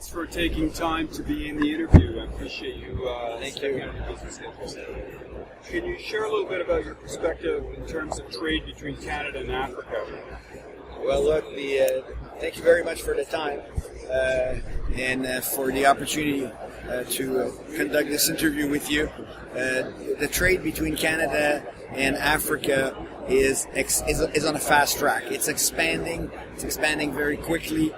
Thanks for taking time to be in the interview. I appreciate you stepping out of your business schedule. Can you share a little bit about your perspective in terms of trade between Canada and Africa? Well, look, thank you very much for the time and for the opportunity to conduct this interview with you. The trade between Canada and Africa is on a fast track. It's expanding. It's expanding very quickly.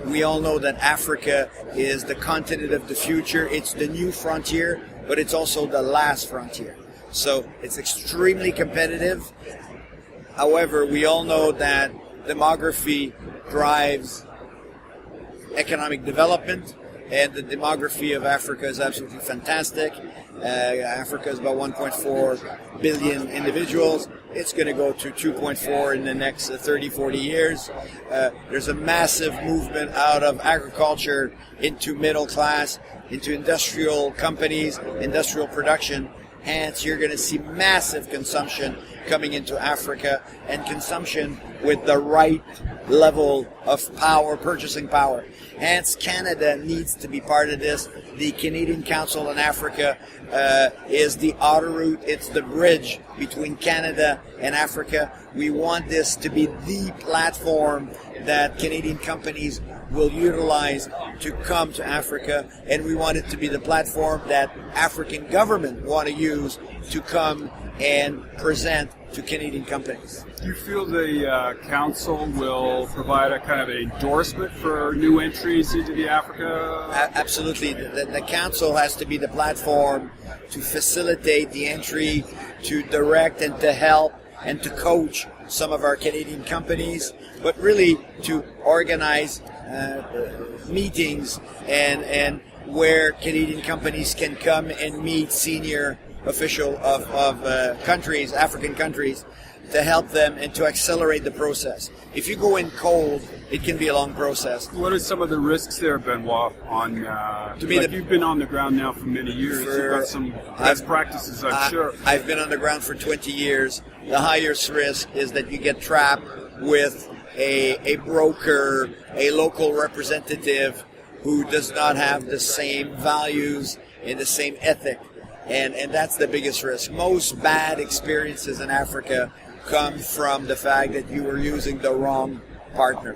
We all know that Africa is the continent of the future. It's the new frontier, but it's also the last frontier. So it's extremely competitive. However, we all know that demography drives economic development, and the demography of Africa is absolutely fantastic. Africa is about 1.4 billion individuals. It's going to go to 2.4 in the next 30, 40 years. There's a massive movement out of agriculture into middle class, into industrial companies, industrial production. Hence, you're going to see massive consumption coming into Africa, and consumption with the right level of power, purchasing power. Hence, Canada needs to be part of this. The Canadian Council on Africa is the outer route. It's the bridge between Canada and Africa. We want this to be the platform that Canadian companies will utilize to come to Africa, and we want it to be the platform that African government want to use to come and present to Canadian companies. Do you feel the council will provide a kind of an endorsement for new entries into the Africa? Absolutely. The council has to be the platform to facilitate the entry, to direct and to help and to coach some of our Canadian companies, but really to organize meetings and where Canadian companies can come and meet senior official of countries, African countries, to help them and to accelerate the process. If you go in cold, it can be a long process. What are some of the risks there, Benoit? You've been on the ground now for many years. You've got some best practices, I'm sure. I've been on the ground for 20 years. The highest risk is that you get trapped with a broker, a local representative who does not have the same values and the same ethic. And that's the biggest risk. Most bad experiences in Africa come from the fact that you were using the wrong partner.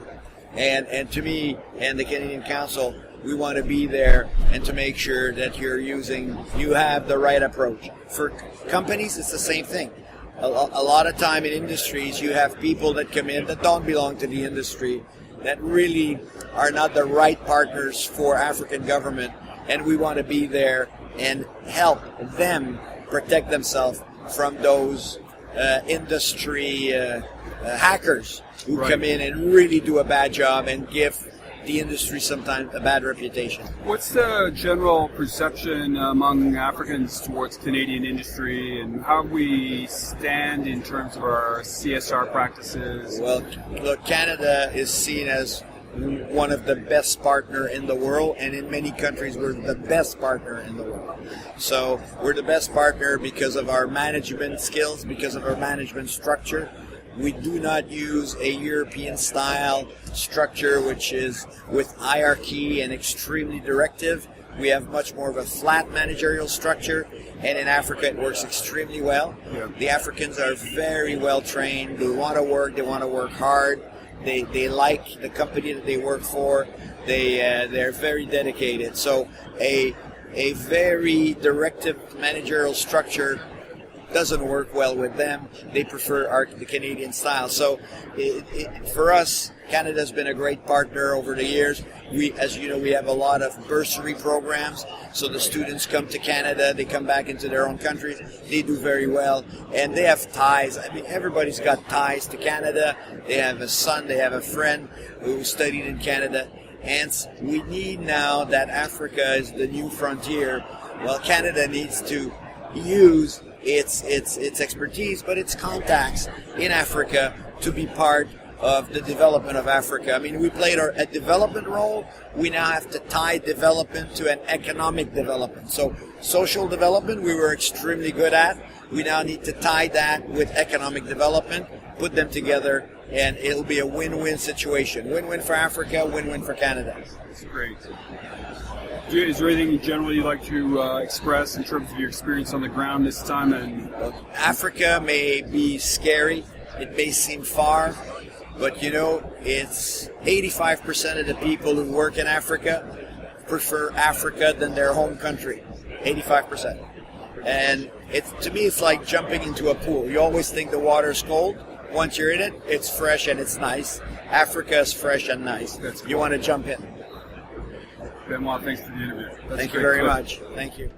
And to me and the Canadian Council, we want to be there and to make sure that you have the right approach. For companies, it's the same thing. A lot of time in industries, you have people that come in that don't belong to the industry, that really are not the right partners for African government, and we want to be there and help them protect themselves from those industry hackers who come in and really do a bad job and give the industry sometimes a bad reputation. What's the general perception among Africans towards Canadian industry, and how we stand in terms of our CSR practices? Well, look, Canada is seen as one of the best partner in the world, and in many countries we're the best partner in the world. So we're the best partner because of our management skills, because of our management structure. We do not use a European style structure which is with hierarchy and extremely directive. We have much more of a flat managerial structure, and in Africa it works extremely well. Yeah. The Africans are very well trained. They want to work hard. They like the company that they work for. They're very dedicated. So a very directive managerial structure doesn't work well with them. They prefer the Canadian style. So for us, Canada's been a great partner over the years. As you know, we have a lot of bursary programs. So the students come to Canada, they come back into their own countries, they do very well, and they have ties. I mean, everybody's got ties to Canada. They have a son, they have a friend who studied in Canada. Hence, we need now that Africa is the new frontier. Well, Canada needs to use its expertise, but its contacts in Africa to be part of the development of Africa. I mean, we played a development role. We now have to tie development to an economic development. So social development we were extremely good at. We now need to tie that with economic development, put them together, and it'll be a win-win situation. Win-win for Africa, win-win for Canada. That's great. Is there anything in general you'd like to express in terms of your experience on the ground this time? And Africa may be scary. It may seem far, but it's 85% of the people who work in Africa prefer Africa than their home country. 85%. And to me, it's like jumping into a pool. You always think the water's cold. Once you're in it, it's fresh and it's nice. Africa is fresh and nice. That's cool. You want to jump in. Benoit, thanks for the interview. Thank you very much. Thank you.